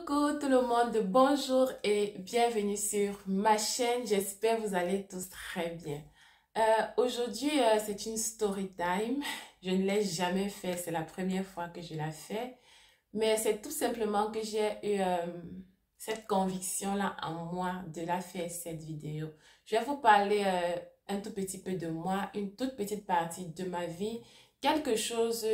Coucou tout le monde, bonjour et bienvenue sur ma chaîne. J'espère que vous allez tous très bien. Aujourd'hui, c'est une story time. Je ne l'ai jamais fait, c'est la première fois que je la fais. Mais c'est tout simplement que j'ai eu cette conviction-là en moi de la faire cette vidéo. Je vais vous parler un tout petit peu de moi, une toute petite partie de ma vie, quelque chose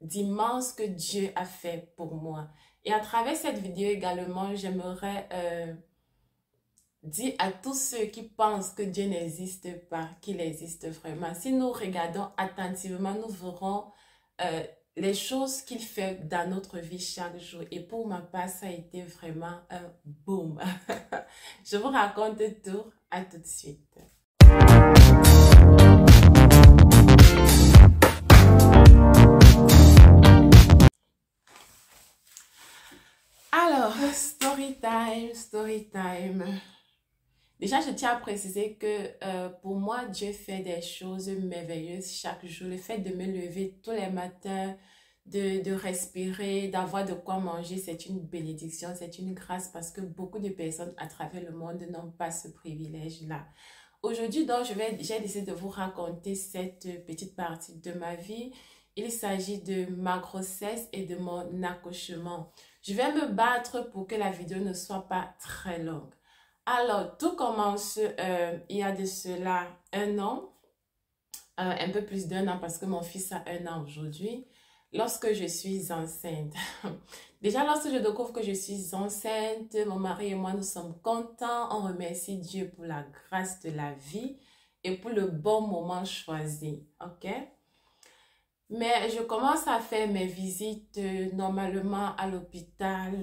d'immense que Dieu a fait pour moi. Et à travers cette vidéo également, j'aimerais dire à tous ceux qui pensent que Dieu n'existe pas, qu'il existe vraiment. Si nous regardons attentivement, nous verrons les choses qu'il fait dans notre vie chaque jour. Et pour ma part, ça a été vraiment un boom. Je vous raconte tout. À tout de suite. Alors, story time, story time. Déjà, je tiens à préciser que pour moi, Dieu fait des choses merveilleuses chaque jour. Le fait de me lever tous les matins, de respirer, d'avoir de quoi manger, c'est une bénédiction, c'est une grâce parce que beaucoup de personnes à travers le monde n'ont pas ce privilège-là. Aujourd'hui, donc, j'ai décidé de vous raconter cette petite partie de ma vie. Il s'agit de ma grossesse et de mon accouchement. Je vais me battre pour que la vidéo ne soit pas très longue. Alors, tout commence il y a de cela un an, un peu plus d'un an parce que mon fils a un an aujourd'hui, lorsque je suis enceinte. Déjà, lorsque je découvre que je suis enceinte, mon mari et moi, nous sommes contents. On remercie Dieu pour la grâce de la vie et pour le bon moment choisi. OK? Mais je commence à faire mes visites normalement à l'hôpital,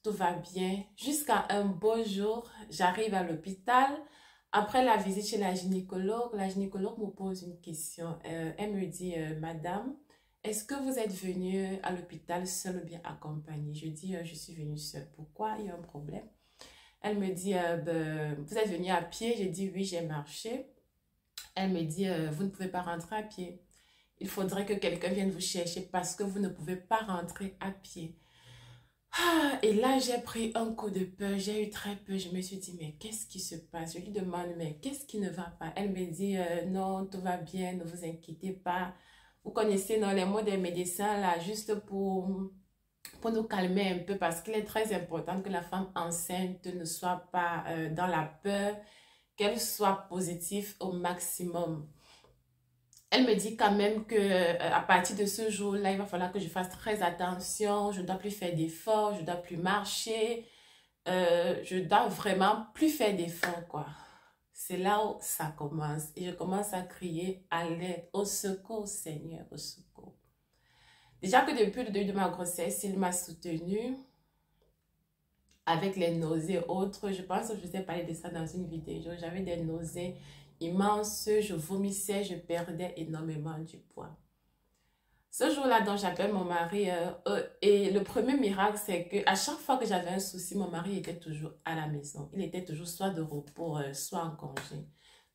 tout va bien. Jusqu'à un beau jour, j'arrive à l'hôpital. Après la visite chez la gynécologue me pose une question. Elle me dit, Madame, est-ce que vous êtes venue à l'hôpital seule ou bien accompagnée? Je dis, je suis venue seule. Pourquoi? Il y a un problème. Elle me dit, vous êtes venue à pied? J'ai dit, oui, j'ai marché. Elle me dit, vous ne pouvez pas rentrer à pied. Il faudrait que quelqu'un vienne vous chercher parce que vous ne pouvez pas rentrer à pied. Et là, j'ai pris un coup de peur. J'ai eu très peur. Je me suis dit, mais qu'est-ce qui se passe? Je lui demande, mais qu'est-ce qui ne va pas? Elle me dit, non, tout va bien, ne vous inquiétez pas. Vous connaissez non, les mots des médecins là, juste pour nous calmer un peu parce qu'il est très important que la femme enceinte ne soit pas dans la peur, qu'elle soit positive au maximum. Elle me dit quand même que à partir de ce jour-là, il va falloir que je fasse très attention. Je ne dois plus faire d'efforts, je ne dois plus marcher. Je dois vraiment plus faire d'efforts, quoi. C'est là où ça commence. Et je commence à crier à l'aide, au secours, Seigneur, au secours. Déjà que depuis le début de ma grossesse, il m'a soutenue avec les nausées et autres. Je pense que je vous ai parlé de ça dans une vidéo. J'avais des nausées immense, je vomissais, je perdais énormément du poids. Ce jour-là, donc, j'appelle mon mari et le premier miracle, c'est que à chaque fois que j'avais un souci, mon mari était toujours à la maison. Il était toujours soit de repos, soit en congé.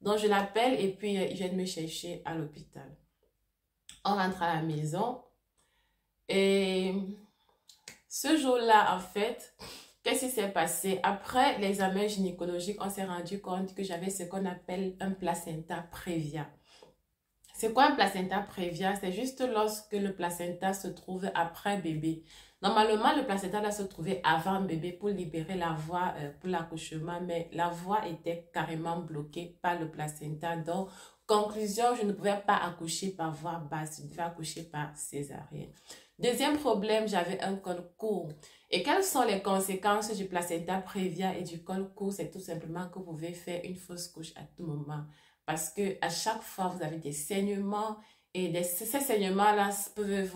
Donc, je l'appelle et puis il vient me chercher à l'hôpital. On rentre à la maison et ce jour-là, en fait, qu'est-ce qui s'est passé? Après l'examen gynécologique, on s'est rendu compte que j'avais ce qu'on appelle un placenta prévia. C'est quoi un placenta prévia? C'est juste lorsque le placenta se trouve après bébé. Normalement, le placenta doit se trouver avant bébé pour libérer la voie pour l'accouchement, mais la voie était carrément bloquée par le placenta. Donc, conclusion, je ne pouvais pas accoucher par voie basse, je devais accoucher par césarienne. Deuxième problème, j'avais un col court. Et quelles sont les conséquences du placenta prévia et du col court? C'est tout simplement que vous pouvez faire une fausse couche à tout moment. Parce que à chaque fois, vous avez des saignements et ces saignements-là peuvent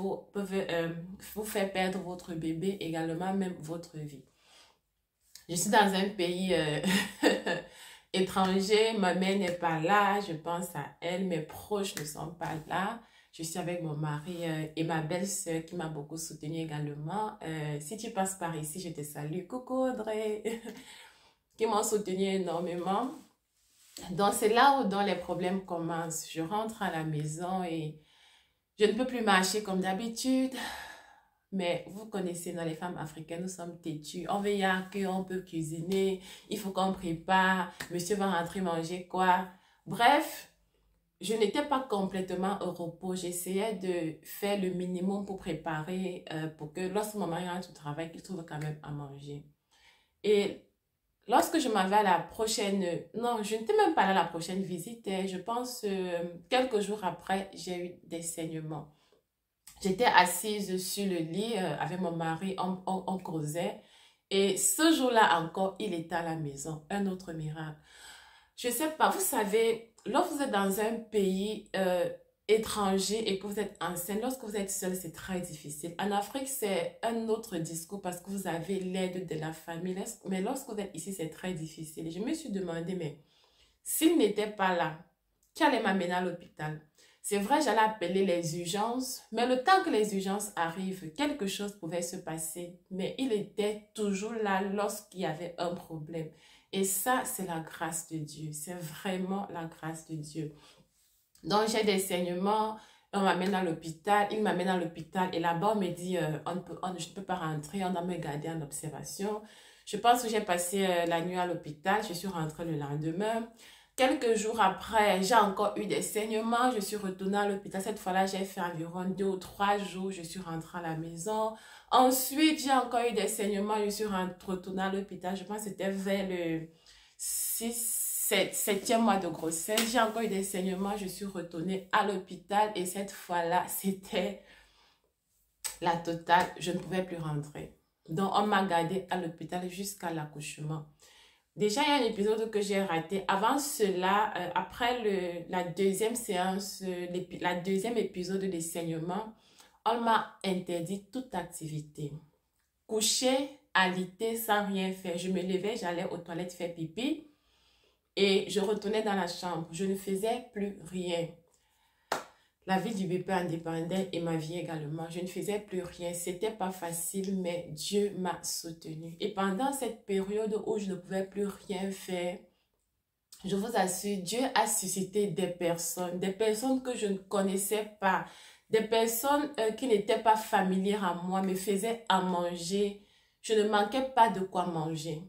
vous faire perdre votre bébé, également même votre vie. Je suis dans un pays étranger, ma mère n'est pas là, je pense à elle, mes proches ne sont pas là. Je suis avec mon mari et ma belle-sœur qui m'a beaucoup soutenue également. Si tu passes par ici, je te salue. Coucou Audrey, qui m'ont soutenue énormément. Donc, c'est là où les problèmes commencent. Je rentre à la maison et je ne peux plus marcher comme d'habitude. Mais vous connaissez, dans les femmes africaines, nous sommes têtues. On veut qu'on peut cuisiner, il faut qu'on prépare, monsieur va rentrer manger quoi. Bref, je n'étais pas complètement au repos. J'essayais de faire le minimum pour préparer, pour que lorsque mon mari rentre au travail, qu'il trouve quand même à manger. Et lorsque je m'en vais à la prochaine, non, je n'étais même pas là à la prochaine visite, hein. Je pense quelques jours après, j'ai eu des saignements. J'étais assise sur le lit avec mon mari, on causait. Et ce jour-là encore, il était à la maison. Un autre miracle. Je sais pas, vous savez, lorsque vous êtes dans un pays étranger et que vous êtes enceinte, lorsque vous êtes seul, c'est très difficile. En Afrique, c'est un autre discours parce que vous avez l'aide de la famille. Mais lorsque vous êtes ici, c'est très difficile. Et je me suis demandé, mais s'il n'était pas là, qui allait m'amener à l'hôpital? C'est vrai, j'allais appeler les urgences, mais le temps que les urgences arrivent, quelque chose pouvait se passer. Mais il était toujours là lorsqu'il y avait un problème. Et ça, c'est la grâce de Dieu. C'est vraiment la grâce de Dieu. Donc, j'ai des saignements, on m'amène à l'hôpital, il m'amène à l'hôpital et là-bas, on me dit, je ne peux pas rentrer, on doit me garder en observation. Je pense que j'ai passé la nuit à l'hôpital, je suis rentrée le lendemain. Quelques jours après, j'ai encore eu des saignements, je suis retournée à l'hôpital. Cette fois-là, j'ai fait environ 2 ou 3 jours, je suis rentrée à la maison. Ensuite, j'ai encore eu des saignements, je suis retournée à l'hôpital. Je pense que c'était vers le 7e mois de grossesse. J'ai encore eu des saignements, je suis retournée à l'hôpital et cette fois-là, c'était la totale. Je ne pouvais plus rentrer. Donc, on m'a gardée à l'hôpital jusqu'à l'accouchement. Déjà, il y a un épisode que j'ai raté. Avant cela, après la deuxième séance, la deuxième épisode de saignement, on m'a interdit toute activité. Coucher, alité, sans rien faire. Je me levais, j'allais aux toilettes faire pipi et je retournais dans la chambre. Je ne faisais plus rien. La vie du bébé indépendait et ma vie également. Je ne faisais plus rien. C'était pas facile, mais Dieu m'a soutenue. Et pendant cette période où je ne pouvais plus rien faire, je vous assure, Dieu a suscité des personnes que je ne connaissais pas, des personnes qui n'étaient pas familières à moi, me faisaient à manger. Je ne manquais pas de quoi manger.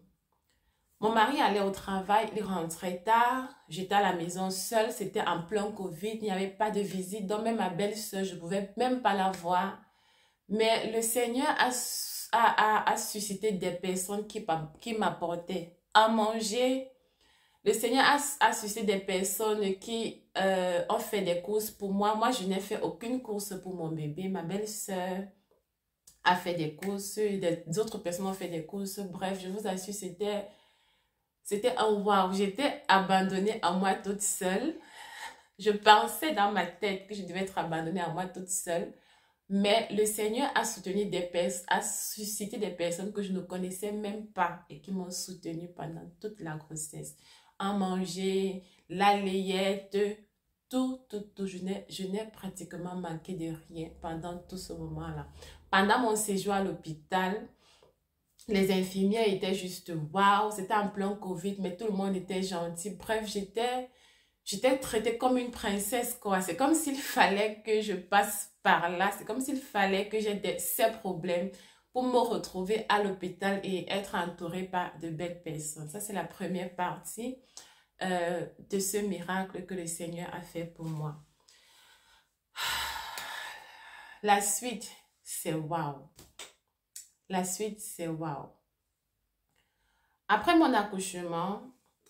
Mon mari allait au travail, il rentrait tard, j'étais à la maison seule, c'était en plein Covid, il n'y avait pas de visite, donc même ma belle-sœur, je ne pouvais même pas la voir. Mais le Seigneur a suscité des personnes qui m'apportaient à manger. Le Seigneur a suscité des personnes qui ont fait des courses pour moi. Moi, je n'ai fait aucune course pour mon bébé. Ma belle-sœur a fait des courses, d'autres personnes ont fait des courses. Bref, je vous assure, c'était un wow. J'étais abandonnée à moi toute seule. Je pensais dans ma tête que je devais être abandonnée à moi toute seule. Mais le Seigneur a soutenu a suscité des personnes que je ne connaissais même pas et qui m'ont soutenue pendant toute la grossesse. À manger, la layette, tout. Je n'ai pratiquement manqué de rien pendant tout ce moment-là. Pendant mon séjour à l'hôpital, les infirmières étaient juste waouh, c'était en plein Covid, mais tout le monde était gentil. Bref, j'étais traitée comme une princesse, quoi. C'est comme s'il fallait que je passe par là. C'est comme s'il fallait que j'ai ces problèmes pour me retrouver à l'hôpital et être entourée par de belles personnes. Ça, c'est la première partie de ce miracle que le Seigneur a fait pour moi. La suite, c'est waouh. La suite, c'est waouh. Après mon accouchement,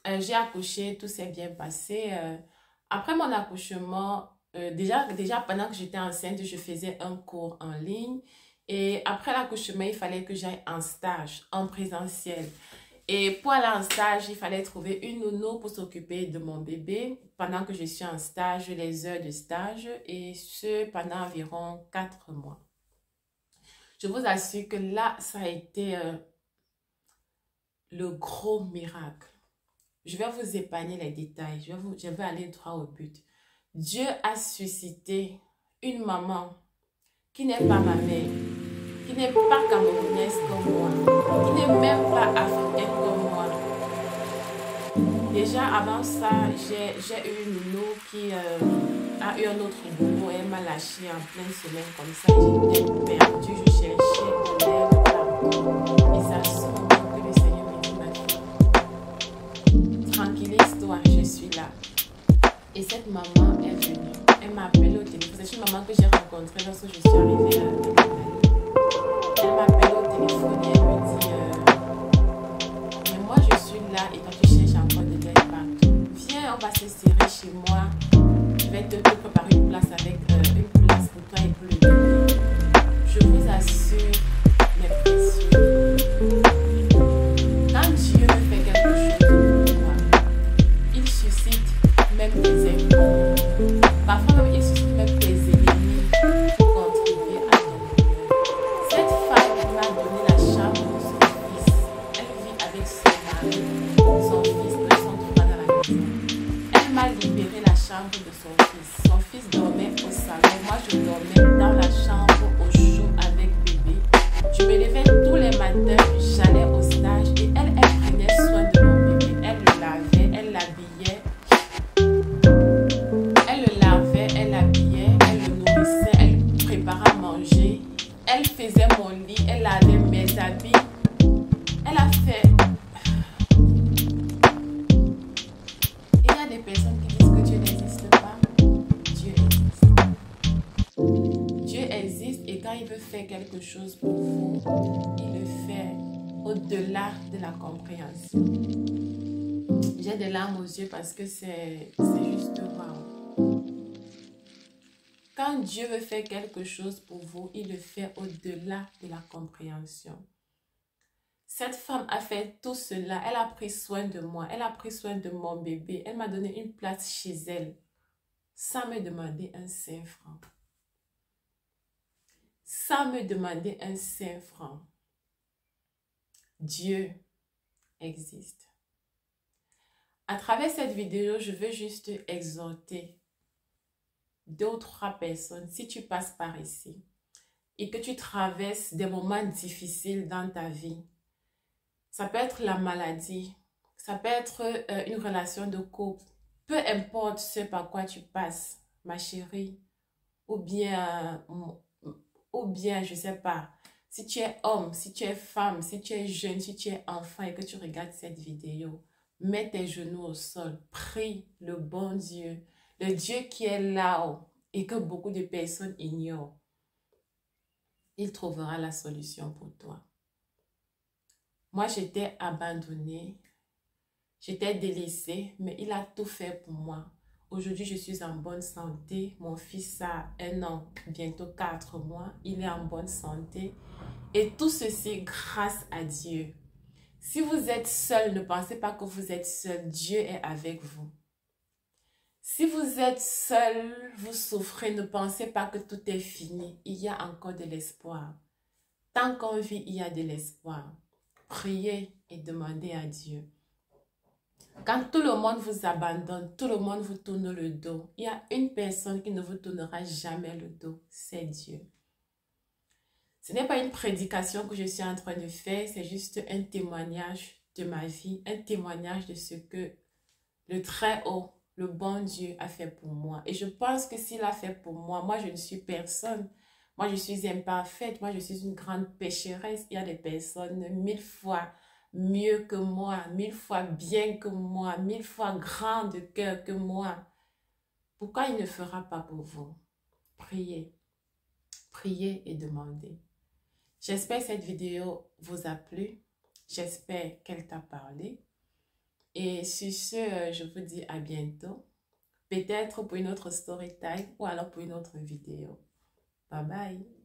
j'ai accouché, tout s'est bien passé. Après mon accouchement, déjà pendant que j'étais enceinte, je faisais un cours en ligne. Et après l'accouchement, il fallait que j'aille en stage, en présentiel. Et pour aller en stage, il fallait trouver une nounou pour s'occuper de mon bébé pendant que je suis en stage, les heures de stage, et ce pendant environ 4 mois. Je vous assure que là, ça a été le gros miracle. Je vais vous épargner les détails. Je vais aller droit au but. Dieu a suscité une maman qui n'est pas ma mère, qui n'est pas camerounaise comme moi, qui n'est même pas africaine comme moi. Déjà, avant ça, j'ai eu une nounou qui a a eu un autre boulot et elle m'a lâché en pleine semaine comme ça. J'étais perdue, je cherchais de l'aide partout. Et ça sent que le Seigneur me dit, ma fille, tranquillise-toi, je suis là. Et cette maman est venue. Elle m'a appelé au téléphone. C'est une maman que j'ai rencontrée lorsque je suis arrivée à Italie. Elle m'appelle au téléphone et elle me dit mais moi je suis là et toi tu cherches encore de l'aide partout. Viens, on va se serrer chez moi. Je vais te préparer une place avec une place pour toi et pour le bébé. Je vous assure, mes précieux, quand Dieu fait quelque chose pour toi, il suscite même des ennemis. Parfois même il suscite même des ennemis pour contribuer à ton bonheur. Cette femme m'a donné la chambre de son fils. Elle vit avec son mari, son fils, eux sont trois dans la maison. Elle m'a libéré la chambre de son fils. Son fils dormait au salon. Moi, je dormais dans la chambre au chaud avec bébé. Je me levais tous les matins, j'allais au stage et elle prenait soin de mon bébé. Elle le lavait, elle l'habillait. Elle le lavait, elle l'habillait, elle le nourrissait, elle préparait à manger. Elle faisait mon lit, elle lavait mes habits. Elle a fait... Il y a des personnes qui disent que Dieu n'existe pas. Dieu existe. Dieu existe et quand il veut faire quelque chose pour vous, il le fait au-delà de la compréhension. J'ai des larmes aux yeux parce que c'est juste wow. Quand Dieu veut faire quelque chose pour vous, il le fait au-delà de la compréhension. Cette femme a fait tout cela. Elle a pris soin de moi. Elle a pris soin de mon bébé. Elle m'a donné une place chez elle sans me demander un 5 francs. Sans me demander un 5 francs. Dieu existe. À travers cette vidéo, je veux juste exhorter 2 ou 3 personnes. Si tu passes par ici et que tu traverses des moments difficiles dans ta vie, ça peut être la maladie, ça peut être une relation de couple, peu importe ce par quoi tu passes, ma chérie, ou bien, je sais pas, si tu es homme, si tu es femme, si tu es jeune, si tu es enfant et que tu regardes cette vidéo, mets tes genoux au sol, prie le bon Dieu, le Dieu qui est là-haut et que beaucoup de personnes ignorent. Il trouvera la solution pour toi. Moi, j'étais abandonnée, j'étais délaissée, mais il a tout fait pour moi. Aujourd'hui, je suis en bonne santé. Mon fils a 1 an, bientôt 4 mois. Il est en bonne santé. Et tout ceci grâce à Dieu. Si vous êtes seul, ne pensez pas que vous êtes seul. Dieu est avec vous. Si vous êtes seul, vous souffrez, ne pensez pas que tout est fini. Il y a encore de l'espoir. Tant qu'on vit, il y a de l'espoir. Priez et demandez à Dieu. Quand tout le monde vous abandonne, tout le monde vous tourne le dos, il y a une personne qui ne vous tournera jamais le dos, c'est Dieu. Ce n'est pas une prédication que je suis en train de faire, c'est juste un témoignage de ma vie, un témoignage de ce que le Très-Haut, le bon Dieu a fait pour moi. Et je pense que s'il a fait pour moi, moi je ne suis personne. Moi je suis imparfaite, moi je suis une grande pécheresse. Il y a des personnes 1000 fois mieux que moi, 1000 fois bien que moi, 1000 fois grand de cœur que moi. Pourquoi il ne fera pas pour vous? Priez. Priez et demandez. J'espère que cette vidéo vous a plu. J'espère qu'elle t'a parlé. Et sur ce, je vous dis à bientôt. Peut-être pour une autre story time ou alors pour une autre vidéo. Bye bye.